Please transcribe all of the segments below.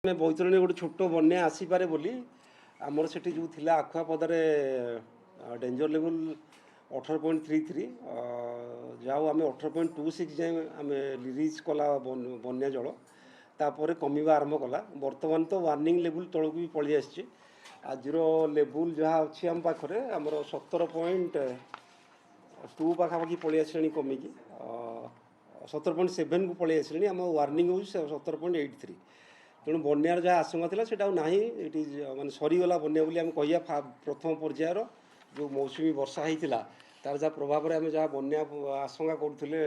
ଆମେ ବୈତରଣୀ ଗୋଟେ ଛୋଟ ବନ୍ୟା ଆସିପାରେ ବୋଲି ଆମର ସେଠି ଯେଉଁ ଥିଲା ଆଖୁଆପଦାରେ ଡେଞ୍ଜର ଲେବୁଲ୍ 18.33 ଯାଉ ଆମେ 18.26 ଯାଏଁ ଆମେ ରିଲିଜ୍ କଲା ବନ୍ୟା ଜଳ ତାପରେ କମିବା ଆରମ୍ଭ କଲା। ବର୍ତ୍ତମାନ ତ ୱାର୍ଣ୍ଣିଂ ଲେବୁଲ୍ ତଳକୁ ବି ପଳେଇ ଆସିଛି। ଆଜିର ଲେବୁଲ୍ ଯାହା ଅଛି ଆମ ପାଖରେ ଆମର 17.2 ପାଖାପାଖି ପଳେଇ ଆସିଲାଣି କମିକି 17.7କୁ ପଳେଇ ଆସିଲାଣି। ଆମ ୱାର୍ଣ୍ଣିଂ ହେଉଛି 17.83। ତେଣୁ ବନ୍ୟାର ଯାହା ଆଶଙ୍କା ଥିଲା ସେଇଟା ଆଉ ନାହିଁ। ଏଠି ମାନେ ସରିଗଲା ବନ୍ୟା ବୋଲି ଆମେ କହିବା। ପ୍ରଥମ ପର୍ଯ୍ୟାୟର ଯେଉଁ ମୌସୁମୀ ବର୍ଷା ହେଇଥିଲା ତାର ଯାହା ପ୍ରଭାବରେ ଆମେ ଯାହା ବନ୍ୟା ଆଶଙ୍କା କରୁଥିଲେ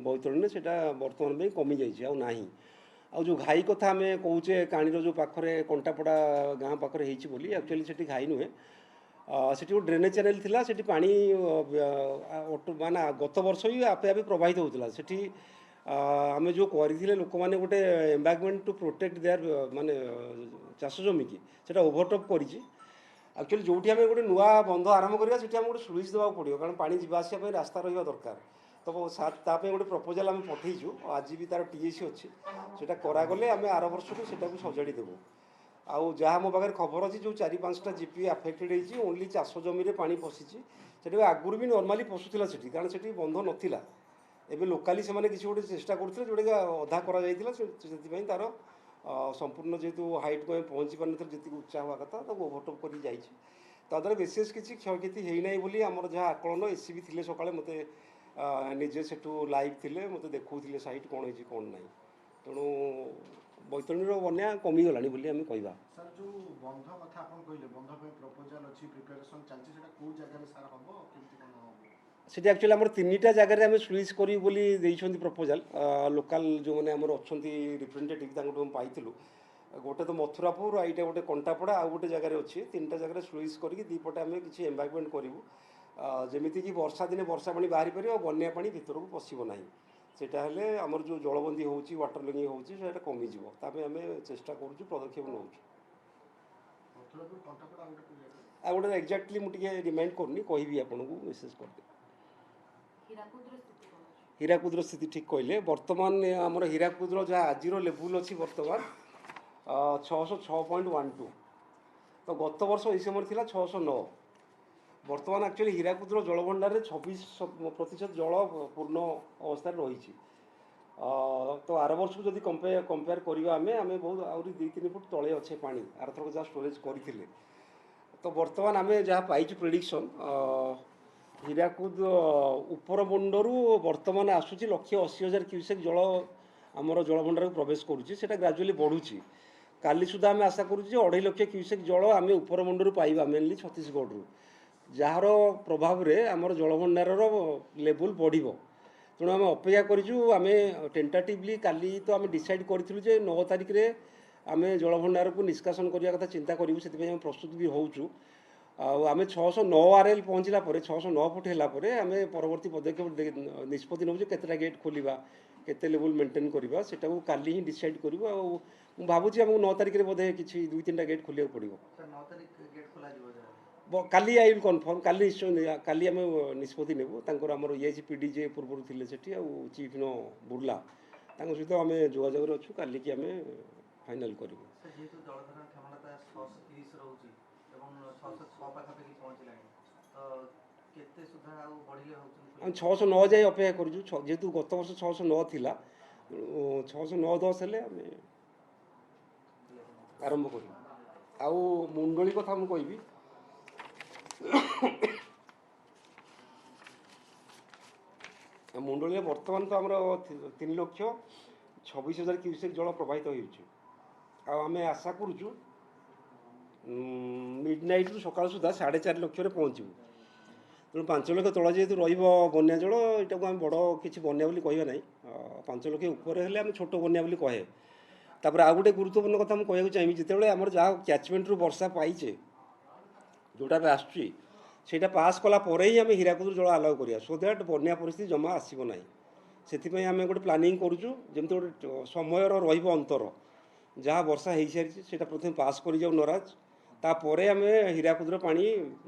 ବୈତରଣୀରେ ସେଇଟା ବର୍ତ୍ତମାନ ପାଇଁ କମିଯାଇଛି, ଆଉ ନାହିଁ। ଆଉ ଯେଉଁ ଘାଇ କଥା ଆମେ କହୁଛେ କାଣିର ଯେଉଁ ପାଖରେ କଣ୍ଟାପଡ଼ା ଗାଁ ପାଖରେ ହେଇଛି ବୋଲି, ଆକ୍ଚୁଆଲି ସେଠି ଘାଇ ନୁହେଁ। ସେଠି ଗୋଟେ ଡ୍ରେନେଜ୍ ଚ୍ୟାନେଲ୍ ଥିଲା। ସେଠି ପାଣି ମାନେ ଗତ ବର୍ଷ ବି ଆପେ ଆପେ ପ୍ରବାହିତ ହେଉଥିଲା। ସେଠି ଆମେ ଯେଉଁ କରିଥିଲେ ଲୋକମାନେ ଗୋଟେ ଏମ୍ବାଙ୍କମେଣ୍ଟ ଟୁ ପ୍ରୋଟେକ୍ଟ ଦେୟାର ମାନେ ଚାଷ ଜମିକି ସେଇଟା ଓଭରଟପ୍ କରିଛି। ଆକ୍ଚୁଆଲି ଯେଉଁଠି ଆମେ ଗୋଟେ ନୂଆ ବନ୍ଧ ଆରମ୍ଭ କରିବା ସେଠି ଆମକୁ ଗୋଟେ ସ୍ଲୁଇସ୍ ଦେବାକୁ ପଡ଼ିବ, କାରଣ ପାଣି ଯିବା ଆସିବା ପାଇଁ ରାସ୍ତା ରହିବା ଦରକାର। ତ ତା ପାଇଁ ଗୋଟେ ପ୍ରପୋଜାଲ୍ ଆମେ ପଠାଇଛୁ। ଆଜି ବି ତା'ର TAC ଅଛି। ସେଇଟା କରାଗଲେ ଆମେ ଆର ବର୍ଷକୁ ସେଟାକୁ ସଜାଡ଼ି ଦେବୁ। ଆଉ ଯାହା ମୋ ପାଖରେ ଖବର ଅଛି, ଯେଉଁ 4-5ଟା ଜିପି ଆଫେକ୍ଟେଡ୍ ହେଇଛି, ଓନ୍ଲି ଚାଷ ଜମିରେ ପାଣି ପଶିଛି। ସେଠି ଆଗରୁ ବି ନର୍ମାଲି ପଶୁଥିଲା ସେଠି, କାରଣ ସେଠି ବନ୍ଧ ନଥିଲା। ଏବେ ଲୋକାଲି ସେମାନେ କିଛି ଗୋଟେ ଚେଷ୍ଟା କରୁଥିଲେ, ଯେଉଁଟାକି ଅଧା କରାଯାଇଥିଲା। ସେଥିପାଇଁ ତା'ର ସମ୍ପୂର୍ଣ୍ଣ ଯେହେତୁ ହାଇଟ୍କୁ ଆମେ ପହଞ୍ଚି ପାରିନଥିଲେ, ଯେତିକି ଉଚ୍ଚା ହେବା କଥା, ତାକୁ ଓଭରଟପ୍ କରିକି ଯାଇଛି। ତା'ଦ୍ୱାରା ବିଶେଷ କିଛି କ୍ଷୟକ୍ଷତି ହେଇନାହିଁ ବୋଲି ଆମର ଯାହା ଆକଳନ। SCB ଥିଲେ ସକାଳେ, ମୋତେ ନିଜେ ସେଠୁ ଲାଇଭ୍ ଥିଲେ, ମୋତେ ଦେଖାଉଥିଲେ ସାଇଟ୍ କ'ଣ ହେଇଛି କ'ଣ ନାହିଁ। ତେଣୁ ବୈତରଣୀର ବନ୍ୟା କମିଗଲାଣି ବୋଲି ଆମେ କହିବା। ସାର୍, ଯେଉଁ ବନ୍ଧ କଥା ଆପଣ କହିଲେ, ବନ୍ଧ ପାଇଁ ପ୍ରପୋଜାଲ୍ ଅଛି, ପ୍ରିପାରେସନ୍ ଚାଲିଛି, ସେଇଟା କେଉଁ ଜାଗାରେ ସାର୍ ହେବ, କେମିତି କ'ଣ ହେବ? ସେଠି ଆକ୍ଚୁଆଲି ଆମର 3ଟା ଜାଗାରେ ଆମେ ସ୍ଲୁଇସ୍ କରିବୁ ବୋଲି ଦେଇଛନ୍ତି ପ୍ରପୋଜାଲ୍। ଲୋକାଲ୍ ଯେଉଁମାନେ ଆମର ଅଛନ୍ତି ରିପ୍ରେଜେଣ୍ଟେଟିଭ୍, ତାଙ୍କଠୁ ଆମେ ପାଇଥିଲୁ। ଗୋଟେ ତ ମଥୁରାପୁର, ଏଇଟା ଗୋଟେ କଣ୍ଟାପଡ଼ା, ଆଉ ଗୋଟେ ଜାଗାରେ ଅଛି। 3ଟା ଜାଗାରେ ସ୍ଲୁଇସ୍ କରିକି ଦୁଇପଟେ ଆମେ କିଛି ଏମ୍ବାଙ୍କମେଣ୍ଟ କରିବୁ, ଯେମିତିକି ବର୍ଷା ଦିନେ ବର୍ଷା ପାଣି ବାହାରି ପାରିବ ଆଉ ବନ୍ୟା ପାଣି ଭିତରକୁ ପଶିବ ନାହିଁ। ସେଇଟା ହେଲେ ଆମର ଯେଉଁ ଜଳବନ୍ଦୀ ହେଉଛି, ୱାଟର ଲଗିଂ ହେଉଛି, ସେଇଟା କମିଯିବ। ତା ପାଇଁ ଆମେ ଚେଷ୍ଟା କରୁଛୁ, ପଦକ୍ଷେପ ନେଉଛୁ। ମଥୁରାପୁର, କଣ୍ଟାପଡ଼ା, ଆଉ ଗୋଟେ ଜାଗାରେ ଆଉ ଗୋଟେ ଏକ୍ଜାକ୍ଟଲି ମୁଁ ଟିକେ ରିମାଇଣ୍ଡ କରୁନି, କହିବି ଆପଣଙ୍କୁ, ମେସେଜ୍ କରିଦେବି। ହୀରାକୁଦର ସ୍ଥିତି ଠିକ୍ କହିଲେ। ବର୍ତ୍ତମାନ ଆମର ହୀରାକୁଦର ଯାହା ଆଜିର ଲେବୁଲ୍ ଅଛି ବର୍ତ୍ତମାନ 606.12। ତ ଗତ ବର୍ଷ ଏହି ସମୟରେ ଥିଲା 609। ବର୍ତ୍ତମାନ ଆକ୍ଚୁଆଲି ହୀରାକୁଦର ଜଳଭଣ୍ଡାରରେ 26% ଜଳ ପୂର୍ଣ୍ଣ ଅବସ୍ଥାରେ ରହିଛି। ତ ଆର ବର୍ଷକୁ ଯଦି କମ୍ପେୟାର କରିବା ଆମେ ବହୁତ ଆହୁରି 2-3 ଫୁଟ ତଳେ ଅଛେ ପାଣି, ଆରଥରକ ଯାହା ଷ୍ଟୋରେଜ୍ କରିଥିଲେ। ତ ବର୍ତ୍ତମାନ ଆମେ ଯାହା ପାଇଛୁ ପ୍ରେଡ଼ିକ୍ସନ୍, ହୀରାକୁଦ ଉପର ମୁଣ୍ଡରୁ ବର୍ତ୍ତମାନ ଆସୁଛି 180,000 କ୍ୟୁସେକ୍ ଜଳ ଆମର ଜଳଭଣ୍ଡାରକୁ ପ୍ରବେଶ କରୁଛି। ସେଇଟା ଗ୍ରାଜୁଆଲି ବଢ଼ୁଛି। କାଲି ସୁଦ୍ଧା ଆମେ ଆଶା କରୁଛୁ ଯେ 2.5 ଲକ୍ଷ କ୍ୟୁସେକ୍ ଜଳ ଆମେ ଉପର ମୁଣ୍ଡରୁ ପାଇବା, ମେନଲି ଛତିଶଗଡ଼ରୁ, ଯାହାର ପ୍ରଭାବରେ ଆମର ଜଳଭଣ୍ଡାରର ଲେବୁଲ୍ ବଢ଼ିବ। ତେଣୁ ଆମେ ଅପେକ୍ଷା କରିଛୁ। ଆମେ ଟେଣ୍ଟାଟିଭଲି କାଲି ତ ଆମେ ଡିସାଇଡ଼୍ କରିଥିଲୁ ଯେ 9 ତାରିଖରେ ଆମେ ଜଳଭଣ୍ଡାରକୁ ନିଷ୍କାସନ କରିବା କଥା ଚିନ୍ତା କରିବୁ। ସେଥିପାଇଁ ଆମେ ପ୍ରସ୍ତୁତ ବି ହେଉଛୁ। ଆଉ ଆମେ 609 RL ପହଞ୍ଚିଲା ପରେ, 609 ଫୁଟ ହେଲା ପରେ ଆମେ ପରବର୍ତ୍ତୀ ପଦକ୍ଷେପ ନିଷ୍ପତ୍ତି ନେବୁ, କେତେଟା ଗେଟ୍ ଖୋଲିବା, କେତେ ଲେବୁଲ୍ ମେଣ୍ଟେନ୍ କରିବା, ସେଟାକୁ କାଲି ହିଁ ଡିସାଇଡ଼୍ କରିବୁ। ଆଉ ମୁଁ ଭାବୁଛି ଆମକୁ 9 ତାରିଖରେ ବୋଧେ କିଛି 2-3ଟା ଗେଟ୍ ଖୋଲିବାକୁ ପଡ଼ିବ। ସାର୍, 9 ତାରିଖ ଗେଟ୍ ଖୋଲାଯିବ ଯାହା? କାଲି ଆଇ ୱିଲ୍ କନଫର୍ମ। କାଲି ନିଶ୍ଚୟ, କାଲି ଆମେ ନିଷ୍ପତ୍ତି ନେବୁ। ତାଙ୍କର ଆମର EIC PD ଯିଏ ପୂର୍ବରୁ ଥିଲେ ସେଠି, ଆଉ ଚିଫ୍ ବୁର୍ଲା, ତାଙ୍କ ସହିତ ଆମେ ଯୋଗାଯୋଗରେ ଅଛୁ। କାଲିକି ଆମେ ଫାଇନାଲ୍ କରିବୁ। ଯେହେତୁ ଜଳଧାରଣ କ୍ଷମତା 630 ରହୁଛି ଏବଂ 606 ପାଖାପାଖି ପହଞ୍ଚିଲାଣି, ତ କେତେ ସୁଦ୍ଧା ଆଉ ବଢ଼ିଲେ ହେଉଛନ୍ତି? ଆମେ 609 ଯାଏଁ ଅପେକ୍ଷା କରୁଛୁ। ଯେହେତୁ ଗତ ବର୍ଷ 609 ଥିଲା, 609-10 ହେଲେ ଆମେ ଆରମ୍ଭ କରିବୁ। ଆଉ ମୁଣ୍ଡଳି କଥା ମୁଁ କହିବି। ମୁଣ୍ଡଳିରେ ବର୍ତ୍ତମାନ ତ ଆମର 3,26,000 କ୍ୟୁସେକ୍ ଜଳ ପ୍ରବାହିତ ହେଉଛି। ଆଉ ଆମେ ଆଶା କରୁଛୁ ମିଡ଼ନାଇଟ୍ରୁ ସକାଳ ସୁଦ୍ଧା 4.5 ଲକ୍ଷରେ ପହଞ୍ଚିବୁ। ତେଣୁ 5 ଲକ୍ଷ ତଳ ଯେହେତୁ ରହିବ ବନ୍ୟା ଜଳ, ଏଇଟାକୁ ଆମେ ବଡ଼ କିଛି ବନ୍ୟା ବୋଲି କହିବା ନାହିଁ। 5 ଲକ୍ଷ ଉପରେ ହେଲେ ଆମେ ଛୋଟ ବନ୍ୟା ବୋଲି କହେ। ତାପରେ ଆଉ ଗୋଟେ ଗୁରୁତ୍ୱପୂର୍ଣ୍ଣ କଥା ମୁଁ କହିବାକୁ ଚାହିଁବି, ଯେତେବେଳେ ଆମର ଯାହା କ୍ୟାଚମେଣ୍ଟରୁ ବର୍ଷା ପାଇଛେ, ଯେଉଁଟା ବି ଆସୁଛି, ସେଇଟା ପାସ୍ କଲା ପରେ ହିଁ ଆମେ ହୀରାକୁଦରୁ ଜଳ ଆଲାଉ କରିବା, ସୋ ଦ୍ୟାଟ୍ ବନ୍ୟା ପରିସ୍ଥିତି ଜମା ଆସିବ ନାହିଁ। ସେଥିପାଇଁ ଆମେ ଗୋଟେ ପ୍ଲାନିଂ କରୁଛୁ, ଯେମିତି ଗୋଟେ ସମୟର ରହିବ ଅନ୍ତର। ଯାହା ବର୍ଷା ହେଇସାରିଛି ସେଇଟା ପ୍ରଥମେ ପାସ୍ କରିଯାଉ ନରାଜ, ତାପରେ ଆମେ ହୀରାକୁଦର ପାଣି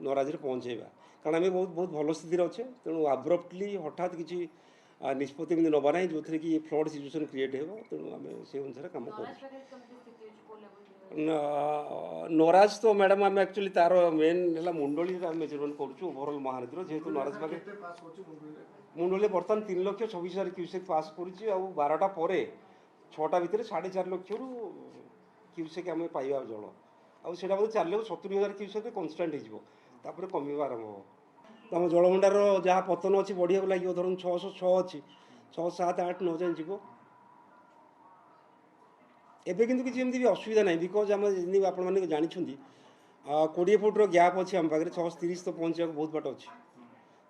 ନରାଜରେ ପହଞ୍ଚାଇବା। କାରଣ ଆମେ ବହୁତ ଭଲ ସ୍ଥିତିରେ ଅଛେ। ତେଣୁ ଆବ୍ରପ୍ଟଲି ହଠାତ୍ କିଛି ନିଷ୍ପତ୍ତି ଏମିତି ନେବା ନାହିଁ ଯେଉଁଥିରେ କି ଫ୍ଲଡ୍ ସିଚୁଏସନ୍ କ୍ରିଏଟ୍ ହେବ। ତେଣୁ ଆମେ ସେ ଅନୁସାରେ କାମ କରୁଛୁ। ନରାଜ ତ ମ୍ୟାଡ଼ାମ୍ ଆମେ ଆକ୍ଚୁଆଲି ତାର ମେନ୍ ହେଲା ମୁଣ୍ଡଳିରେ ଆମେ ମେଜରମେଣ୍ଟ କରୁଛୁ ଓଭରଅଲ୍ ମହାନଦୀର, ଯେହେତୁ ନରାଜ ପାଖରେ ମୁଣ୍ଡଳି ବର୍ତ୍ତମାନ 3,26,000 କ୍ୟୁସେକ୍ ପାସ୍ କରୁଛି। ଆଉ 12ଟା ପରେ 6ଟା ଭିତରେ 4.5 ଲକ୍ଷରୁ କ୍ୟୁସେକ୍ ଆମେ ପାଇବା ଜଳ। ଆଉ ସେଇଟା ବୋଧେ 4,70,000 କ୍ୟୁସେକ୍ କନଷ୍ଟାଣ୍ଟ ହେଇଯିବ, ତାପରେ କମିବା ଆରମ୍ଭ ହେବ। ଆମ ଜଳଭଣ୍ଡାରର ଯାହା ପତନ ଅଛି ବଢ଼ିବାକୁ ଲାଗିବ। ଧରନ୍ତୁ 606 ଅଛି, 6, 7, 8, 9 ଯାଏଁ ଯିବ। ଏବେ କିନ୍ତୁ କିଛି ଏମିତି ବି ଅସୁବିଧା ନାହିଁ, ବିକଜ୍ ଆମେ ଯେମିତି ଆପଣମାନେ ଜାଣିଛନ୍ତି 20 ଫୁଟର ଗ୍ୟାପ୍ ଅଛି ଆମ ପାଖରେ। 630 ତ ପହଞ୍ଚିବାକୁ ବହୁତ ବାଟ ଅଛି।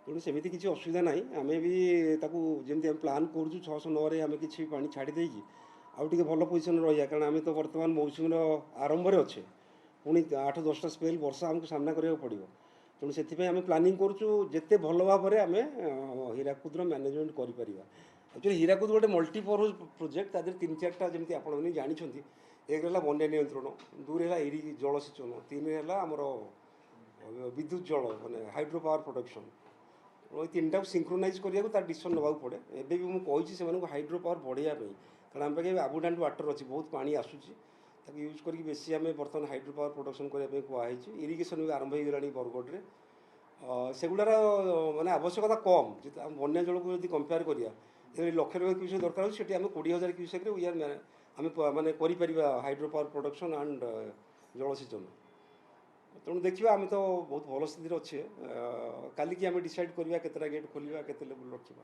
ତେଣୁ ସେମିତି କିଛି ଅସୁବିଧା ନାହିଁ। ଆମେ ବି ତାକୁ ଯେମିତି ଆମେ ପ୍ଲାନ୍ କରୁଛୁ 609ରେ ଆମେ କିଛି ପାଣି ଛାଡ଼ି ଦେଇକି ଆଉ ଟିକେ ଭଲ ପୋଜିସନ୍ରେ ରହିବା, କାରଣ ଆମେ ତ ବର୍ତ୍ତମାନ ମୌସୁମୀର ଆରମ୍ଭରେ ଅଛେ। ପୁଣି 8-10ଟା ସ୍ପେଲ୍ ବର୍ଷା ଆମକୁ ସାମ୍ନା କରିବାକୁ ପଡ଼ିବ। ତେଣୁ ସେଥିପାଇଁ ଆମେ ପ୍ଲାନିଂ କରୁଛୁ ଯେତେ ଭଲ ଭାବରେ ଆମେ ହୀରାକୁଦର ମ୍ୟାନେଜମେଣ୍ଟ କରିପାରିବା। ଆକ୍ଚୁଆଲି ହୀରାକୁଦ ଗୋଟେ ମଲ୍ଟିପର୍ପଜ୍ ପ୍ରୋଜେକ୍ଟ, ତା ଦେହରେ 3-4ଟା ଯେମିତି ଆପଣମାନେ ଜାଣିଛନ୍ତି। 1 ହେଲା ବନ୍ୟା ନିୟନ୍ତ୍ରଣ, 2 ହେଲା ଜଳସେଚନ, 3 ହେଲା ଆମର ବିଦ୍ୟୁତ୍ ଜଳ ମାନେ ହାଇଡ୍ରୋ ପାୱାର ପ୍ରଡକ୍ସନ୍। ଏଇ 3ଟାକୁ ସିଙ୍କ୍ରୋନାଇଜ୍ କରିବାକୁ ତାର ଡିସିସନ୍ ନେବାକୁ ପଡ଼େ। ଏବେ ବି ମୁଁ କହିଛି ସେମାନଙ୍କୁ ହାଇଡ୍ରୋ ପାୱାର ବଢ଼େଇବା ପାଇଁ, କାରଣ ଆମ ପାଖେ ଆବୁଣ୍ଡାଣ୍ଟ ୱାଟର୍ ଅଛି, ବହୁତ ପାଣି ଆସୁଛି। ତାକୁ ୟୁଜ୍ କରିକି ବେଶୀ ଆମେ ବର୍ତ୍ତମାନ ହାଇଡ୍ରୋ ପାୱାର ପ୍ରଡକ୍ସନ୍ କରିବା ପାଇଁ କୁହାହେଇଛି। ଇରିଗେସନ୍ ବି ଆରମ୍ଭ ହୋଇଗଲାଣି ବରଗଡ଼ରେ। ସେଗୁଡ଼ାର ମାନେ ଆବଶ୍ୟକତା କମ୍। ଯଦି ଆମେ ବନ୍ୟା ଜଳକୁ ଯଦି କମ୍ପେୟାର କରିବା, ଯଦି 1,00,000 କ୍ୟୁସେକ୍ ଦରକାର ହେଉଛି, ସେଠି ଆମେ 20,000 କ୍ୟୁସେକ୍ରେ ଆମେ ମାନେ କରିପାରିବା ହାଇଡ୍ରୋ ପାୱାର ପ୍ରଡକ୍ସନ୍ ଆଣ୍ଡ ଜଳସେଚନ। ତେଣୁ ଦେଖିବା, ଆମେ ତ ବହୁତ ଭଲ ସ୍ଥିତିରେ ଅଛେ। କାଲିକି ଆମେ ଡିସାଇଡ଼୍ କରିବା କେତେଟା ଗେଟ୍ ଖୋଲିବା, କେତେ ଲେବୁଲ୍ ରଖିବା।